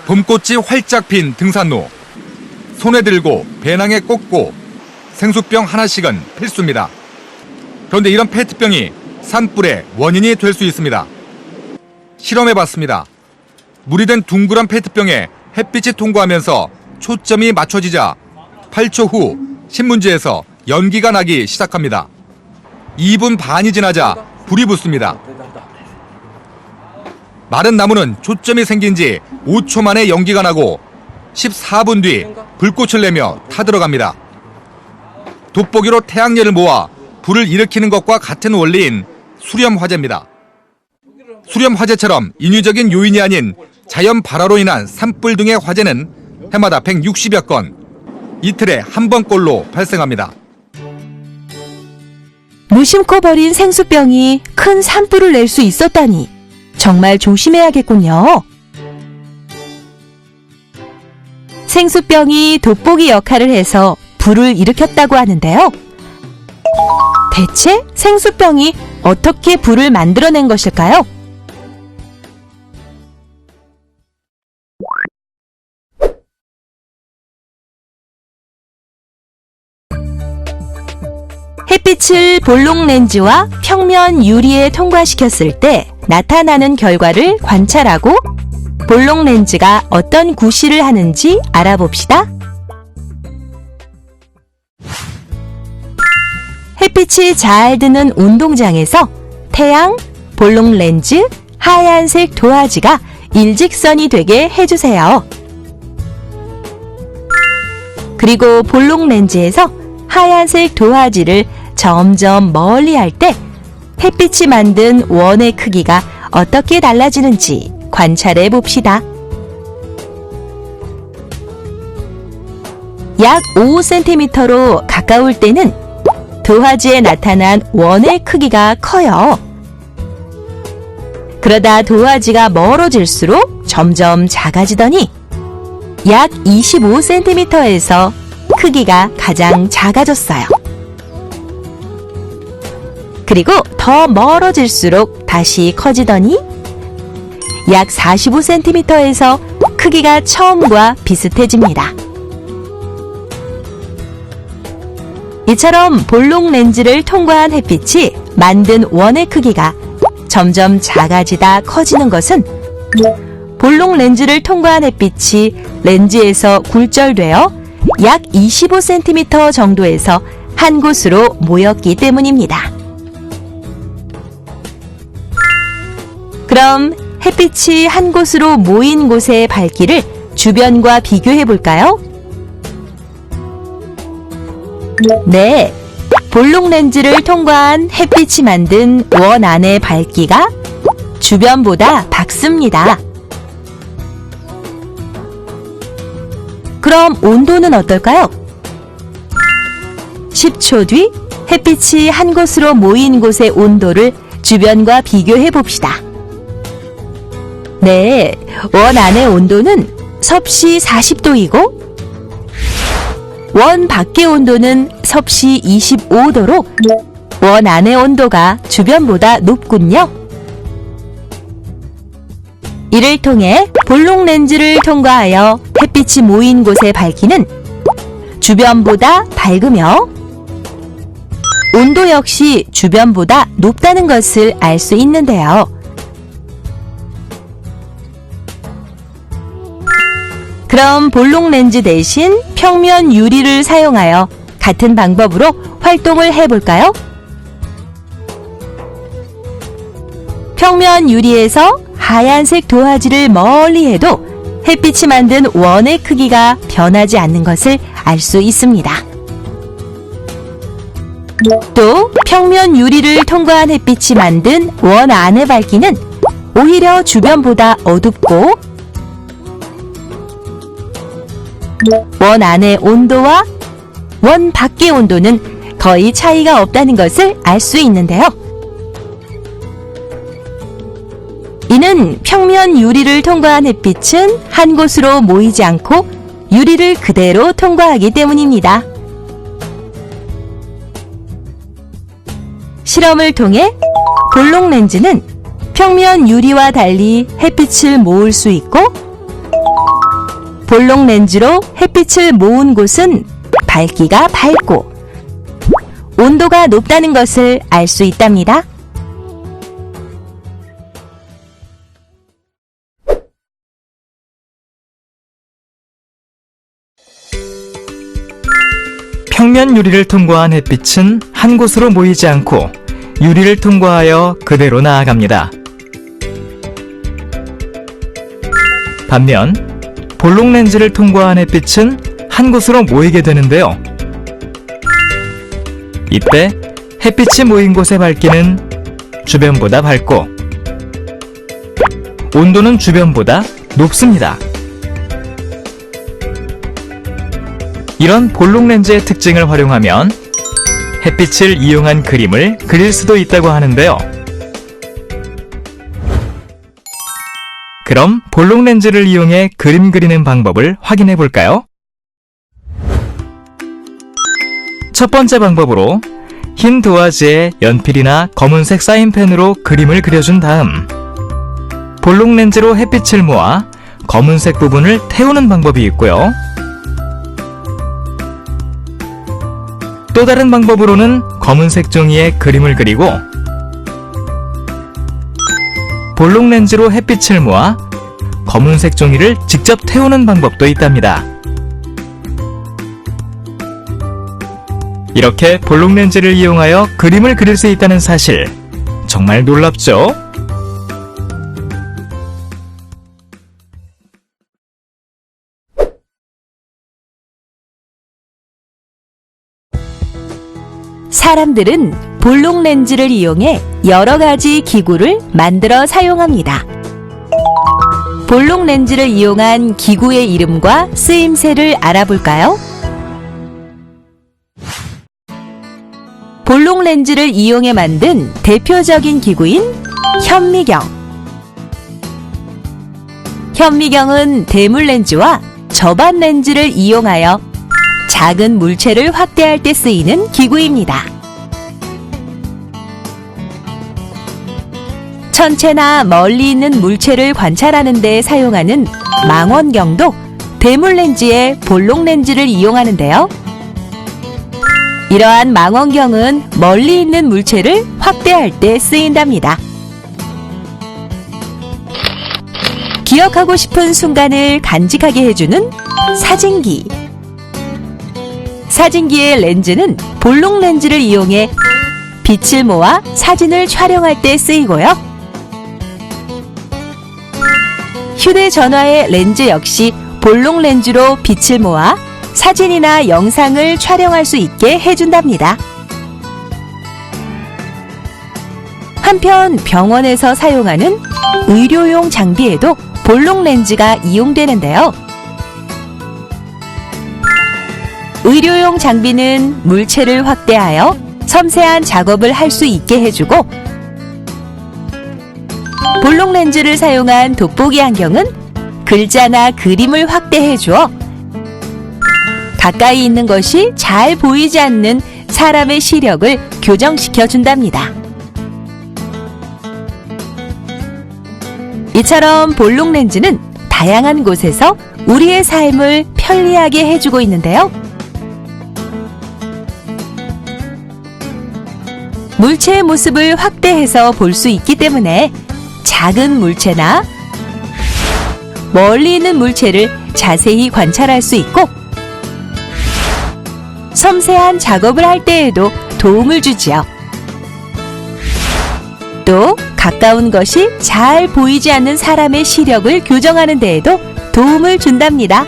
봄꽃이 활짝 핀 등산로. 손에 들고 배낭에 꽂고 생수병 하나씩은 필수입니다. 그런데 이런 페트병이 산불의 원인이 될 수 있습니다. 실험해봤습니다. 물이 든 둥그란 페트병에 햇빛이 통과하면서 초점이 맞춰지자 8초 후 신문지에서 연기가 나기 시작합니다. 2분 반이 지나자 불이 붙습니다. 마른 나무는 초점이 생긴 지 5초 만에 연기가 나고 14분 뒤 불꽃을 내며 타들어갑니다. 돋보기로 태양열을 모아 불을 일으키는 것과 같은 원리인 수렴 화재입니다. 수렴 화재처럼 인위적인 요인이 아닌 자연 발화로 인한 산불 등의 화재는 해마다 160여 건, 이틀에 한 번꼴로 발생합니다. 무심코 버린 생수병이 큰 산불을 낼 수 있었다니 정말 조심해야겠군요. 생수병이 돋보기 역할을 해서 불을 일으켰다고 하는데요. 대체 생수병이 어떻게 불을 만들어낸 것일까요? 햇빛을 볼록 렌즈와 평면 유리에 통과시켰을 때 나타나는 결과를 관찰하고 볼록 렌즈가 어떤 구실을 하는지 알아봅시다. 햇빛이 잘 드는 운동장에서 태양, 볼록 렌즈, 하얀색 도화지가 일직선이 되게 해주세요. 그리고 볼록 렌즈에서 하얀색 도화지를 점점 멀리 할 때 햇빛이 만든 원의 크기가 어떻게 달라지는지 관찰해 봅시다. 약 5cm로 가까울 때는 도화지에 나타난 원의 크기가 커요. 그러다 도화지가 멀어질수록 점점 작아지더니 약 25cm에서 크기가 가장 작아졌어요. 그리고 더 멀어질수록 다시 커지더니 약 45cm에서 크기가 처음과 비슷해집니다. 이처럼 볼록 렌즈를 통과한 햇빛이 만든 원의 크기가 점점 작아지다 커지는 것은 볼록 렌즈를 통과한 햇빛이 렌즈에서 굴절되어 약 25cm 정도에서 한 곳으로 모였기 때문입니다. 그럼 햇빛이 한 곳으로 모인 곳의 밝기를 주변과 비교해 볼까요? 네, 볼록 렌즈를 통과한 햇빛이 만든 원 안의 밝기가 주변보다 밝습니다. 그럼 온도는 어떨까요? 10초 뒤 햇빛이 한 곳으로 모인 곳의 온도를 주변과 비교해 봅시다. 네, 원 안의 온도는 섭씨 40도이고 원 밖의 온도는 섭씨 25도로 원 안의 온도가 주변보다 높군요. 이를 통해 볼록 렌즈를 통과하여 햇빛이 모인 곳의 밝기는 주변보다 밝으며 온도 역시 주변보다 높다는 것을 알 수 있는데요. 그럼 볼록 렌즈 대신 평면 유리를 사용하여 같은 방법으로 활동을 해볼까요? 평면 유리에서 하얀색 도화지를 멀리 해도 햇빛이 만든 원의 크기가 변하지 않는 것을 알 수 있습니다. 또 평면 유리를 통과한 햇빛이 만든 원 안의 밝기는 오히려 주변보다 어둡고 원 안의 온도와 원 밖의 온도는 거의 차이가 없다는 것을 알 수 있는데요. 이는 평면 유리를 통과한 햇빛은 한 곳으로 모이지 않고 유리를 그대로 통과하기 때문입니다. 실험을 통해 볼록 렌즈는 평면 유리와 달리 햇빛을 모을 수 있고 볼록 렌즈로 햇빛을 모은 곳은 밝기가 밝고 온도가 높다는 것을 알 수 있답니다. 평면 유리를 통과한 햇빛은 한 곳으로 모이지 않고 유리를 통과하여 그대로 나아갑니다. 반면 볼록 렌즈를 통과한 햇빛은 한 곳으로 모이게 되는데요. 이때 햇빛이 모인 곳의 밝기는 주변보다 밝고 온도는 주변보다 높습니다. 이런 볼록 렌즈의 특징을 활용하면 햇빛을 이용한 그림을 그릴 수도 있다고 하는데요. 그럼 볼록 렌즈를 이용해 그림 그리는 방법을 확인해 볼까요? 첫 번째 방법으로 흰 도화지에 연필이나 검은색 사인펜으로 그림을 그려준 다음 볼록 렌즈로 햇빛을 모아 검은색 부분을 태우는 방법이 있고요. 또 다른 방법으로는 검은색 종이에 그림을 그리고 볼록 렌즈로 햇빛을 모아 검은색 종이를 직접 태우는 방법도 있답니다. 이렇게 볼록 렌즈를 이용하여 그림을 그릴 수 있다는 사실, 정말 놀랍죠? 사람들은 볼록 렌즈를 이용해 여러 가지 기구를 만들어 사용합니다. 볼록 렌즈를 이용한 기구의 이름과 쓰임새를 알아볼까요? 볼록 렌즈를 이용해 만든 대표적인 기구인 현미경. 현미경은 대물 렌즈와 저반 렌즈를 이용하여 작은 물체를 확대할 때 쓰이는 기구입니다. 천체나 멀리 있는 물체를 관찰하는 데 사용하는 망원경도 대물 렌즈에 볼록 렌즈를 이용하는데요. 이러한 망원경은 멀리 있는 물체를 확대할 때 쓰인답니다. 기억하고 싶은 순간을 간직하게 해주는 사진기. 사진기의 렌즈는 볼록 렌즈를 이용해 빛을 모아 사진을 촬영할 때 쓰이고요. 휴대전화의 렌즈 역시 볼록 렌즈로 빛을 모아 사진이나 영상을 촬영할 수 있게 해준답니다. 한편 병원에서 사용하는 의료용 장비에도 볼록 렌즈가 이용되는데요. 의료용 장비는 물체를 확대하여 섬세한 작업을 할 수 있게 해주고, 볼록 렌즈를 사용한 돋보기 안경은 글자나 그림을 확대해 주어 가까이 있는 것이 잘 보이지 않는 사람의 시력을 교정시켜 준답니다. 이처럼 볼록 렌즈는 다양한 곳에서 우리의 삶을 편리하게 해주고 있는데요. 물체의 모습을 확대해서 볼 수 있기 때문에 작은 물체나 멀리 있는 물체를 자세히 관찰할 수 있고, 섬세한 작업을 할 때에도 도움을 주지요. 또 가까운 것이 잘 보이지 않는 사람의 시력을 교정하는 데에도 도움을 준답니다.